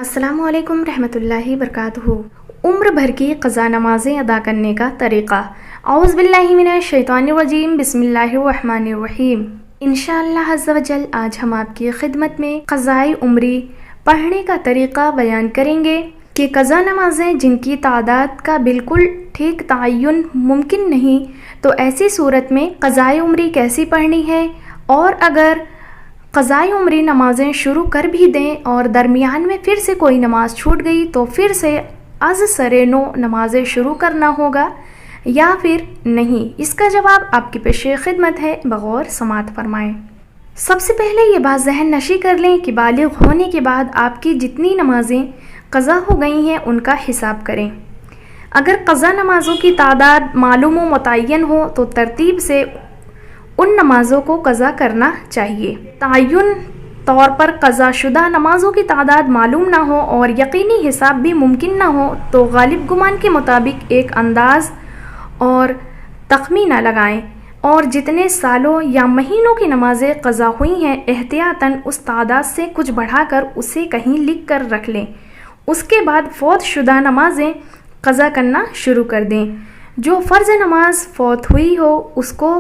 السلام علیکم رحمۃ اللہ وبرکاتہ۔ عمر بھر کی قضا نمازیں ادا کرنے کا طریقہ۔ اعوذ باللہ من الشیطان الرجیم، بسم اللہ الرحمن الرحیم۔ انشاءاللہ عز و جل آج ہم آپ کی خدمت میں قضائے عمری پڑھنے کا طریقہ بیان کریں گے کہ قضا نمازیں جن کی تعداد کا بالکل ٹھیک تعین ممکن نہیں تو ایسی صورت میں قضائے عمری کیسی پڑھنی ہے، اور اگر قضائے عمری نمازیں شروع کر بھی دیں اور درمیان میں پھر سے کوئی نماز چھوٹ گئی تو پھر سے از سر نو نمازیں شروع کرنا ہوگا یا پھر نہیں؟ اس کا جواب آپ کی پیش خدمت ہے، بغور سماعت فرمائیں۔ سب سے پہلے یہ بات ذہن نشی کر لیں کہ بالغ ہونے کے بعد آپ کی جتنی نمازیں قضا ہو گئی ہیں ان کا حساب کریں۔ اگر قضا نمازوں کی تعداد معلوم و متعین ہو تو ترتیب سے ان نمازوں کو قضا کرنا چاہیے۔ تعین طور پر قضا شدہ نمازوں کی تعداد معلوم نہ ہو اور یقینی حساب بھی ممکن نہ ہو تو غالب گمان کے مطابق ایک انداز اور تخمینہ لگائیں، اور جتنے سالوں یا مہینوں کی نمازیں قضا ہوئی ہیں احتیاطاً اس تعداد سے کچھ بڑھا کر اسے کہیں لکھ کر رکھ لیں۔ اس کے بعد فوت شدہ نمازیں قضا کرنا شروع کر دیں۔ جو فرض نماز فوت ہوئی ہو اس کو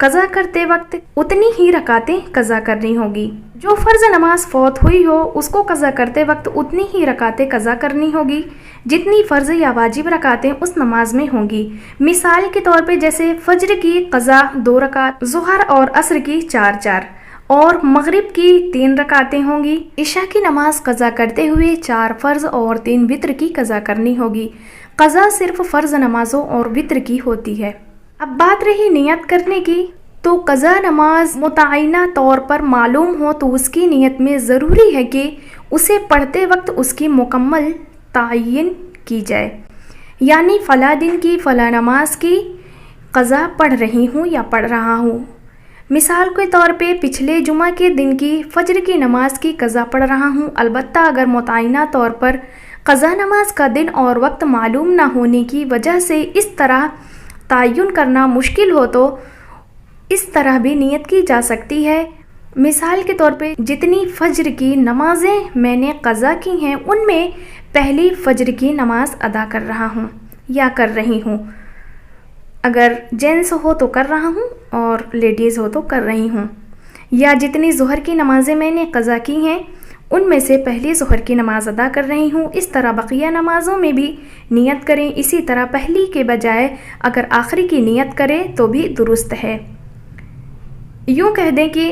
قضا کرتے وقت اتنی ہی رکعتیں قضا کرنی ہوگی۔ جو فرض نماز فوت ہوئی ہو اس کو قضا کرتے وقت اتنی ہی رکعتیں قضا کرنی ہوگی جتنی فرض یا واجب رکعتیں اس نماز میں ہوں گی۔ مثال کے طور پہ جیسے فجر کی قضا 2 رکعت، ظہر اور عصر کی 4 اور مغرب کی 3 رکعتیں ہوں گی۔ عشاء کی نماز قضا کرتے ہوئے 4 فرض اور 3 وتر کی قضا کرنی ہوگی۔ قضا صرف فرض نمازوں اور وتر کی ہوتی ہے۔ اب بات رہی نیت کرنے کی، تو قضا نماز متعینہ طور پر معلوم ہو تو اس کی نیت میں ضروری ہے کہ اسے پڑھتے وقت اس کی مکمل تعین کی جائے، یعنی فلاں دن کی فلاں نماز کی قضا پڑھ رہی ہوں یا پڑھ رہا ہوں۔ مثال کے طور پہ پچھلے جمعہ کے دن کی فجر کی نماز کی قضا پڑھ رہا ہوں۔ البتہ اگر متعینہ طور پر قضا نماز کا دن اور وقت معلوم نہ ہونے کی وجہ سے اس طرح تعین کرنا مشکل ہو تو اس طرح بھی نیت کی جا سکتی ہے۔ مثال کے طور پہ جتنی فجر کی نمازیں میں نے قضا کی ہیں ان میں پہلی فجر کی نماز ادا کر رہا ہوں یا کر رہی ہوں۔ اگر جینس ہو تو کر رہا ہوں اور لیڈیز ہو تو کر رہی ہوں۔ یا جتنی ظہر کی نمازیں میں نے قضا کی ہیں ان میں سے پہلی ظہر کی نماز ادا کر رہی ہوں۔ اس طرح بقیہ نمازوں میں بھی نیت کریں۔ اسی طرح پہلی کے بجائے اگر آخری کی نیت کرے تو بھی درست ہے۔ یوں کہہ دیں کہ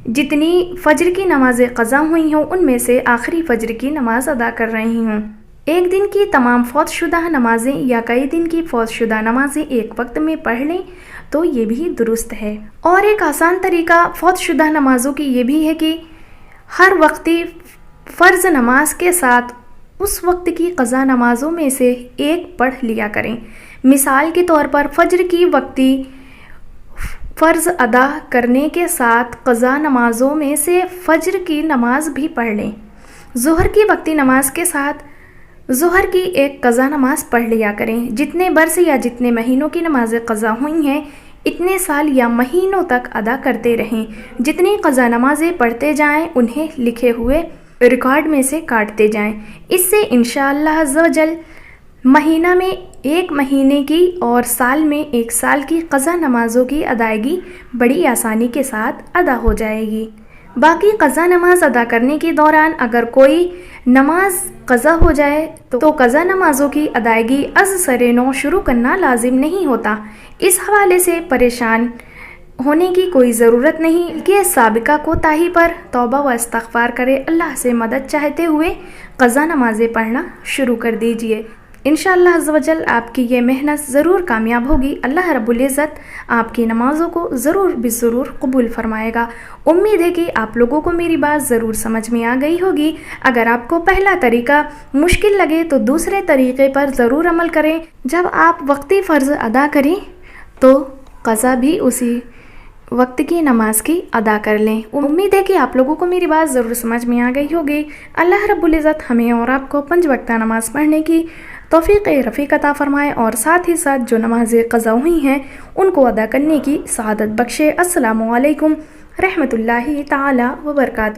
جتنی فجر کی نمازیں قضا ہوئی ہوں ان میں سے آخری فجر کی نماز ادا کر رہی ہوں۔ ایک دن کی تمام فوت شدہ نمازیں یا کئی دن کی فوت شدہ نمازیں ایک وقت میں پڑھ لیں تو یہ بھی درست ہے۔ اور ایک آسان طریقہ فوت شدہ نمازوں کی یہ بھی ہے کہ ہر وقتی فرض نماز کے ساتھ اس وقت کی قضا نمازوں میں سے ایک پڑھ لیا کریں۔ مثال کے طور پر فجر کی وقتی فرض ادا کرنے کے ساتھ قضا نمازوں میں سے فجر کی نماز بھی پڑھ لیں۔ ظہر کی وقتی نماز کے ساتھ ظہر کی ایک قضا نماز پڑھ لیا کریں۔ جتنے برس یا جتنے مہینوں کی نمازیں قضا ہوئی ہیں اتنے سال یا مہینوں تک ادا کرتے رہیں۔ جتنی قضا نمازیں پڑھتے جائیں انہیں لکھے ہوئے ریکارڈ میں سے کاٹتے جائیں۔ اس سے انشاءاللہ عز و جل مہینہ میں 1 مہینے کی اور سال میں 1 سال کی قضا نمازوں کی ادائیگی بڑی آسانی کے ساتھ ادا ہو جائے گی۔ باقی قضا نماز ادا کرنے کے دوران اگر کوئی نماز قضا ہو جائے تو قضا نمازوں کی ادائیگی از سر نو شروع کرنا لازم نہیں ہوتا۔ اس حوالے سے پریشان ہونے کی کوئی ضرورت نہیں کہ سابقہ کوتاہی پر توبہ و استغفار کرے، اللہ سے مدد چاہتے ہوئے قضا نمازیں پڑھنا شروع کر دیجئے۔ انشاءاللہ عز و جل آپ کی یہ محنت ضرور کامیاب ہوگی۔ اللہ رب العزت آپ کی نمازوں کو ضرور بضرور قبول فرمائے گا۔ امید ہے کہ آپ لوگوں کو میری بات ضرور سمجھ میں آ گئی ہوگی۔ اگر آپ کو پہلا طریقہ مشکل لگے تو دوسرے طریقے پر ضرور عمل کریں۔ جب آپ وقتی فرض ادا کریں تو قضا بھی اسی وقت کی نماز کی ادا کر لیں۔ امید ہے کہ آپ لوگوں کو میری بات ضرور سمجھ میں آ گئی ہوگی۔ اللہ رب العزت ہمیں اور آپ کو 5 وقتہ نماز پڑھنے کی توفیق رفیق عطا فرمائے اور ساتھ ہی ساتھ جو نمازیں قضا ہوئی ہیں ان کو ادا کرنے کی سعادت بخشے۔ السلام علیکم رحمۃ اللہ تعالی وبرکاتہ۔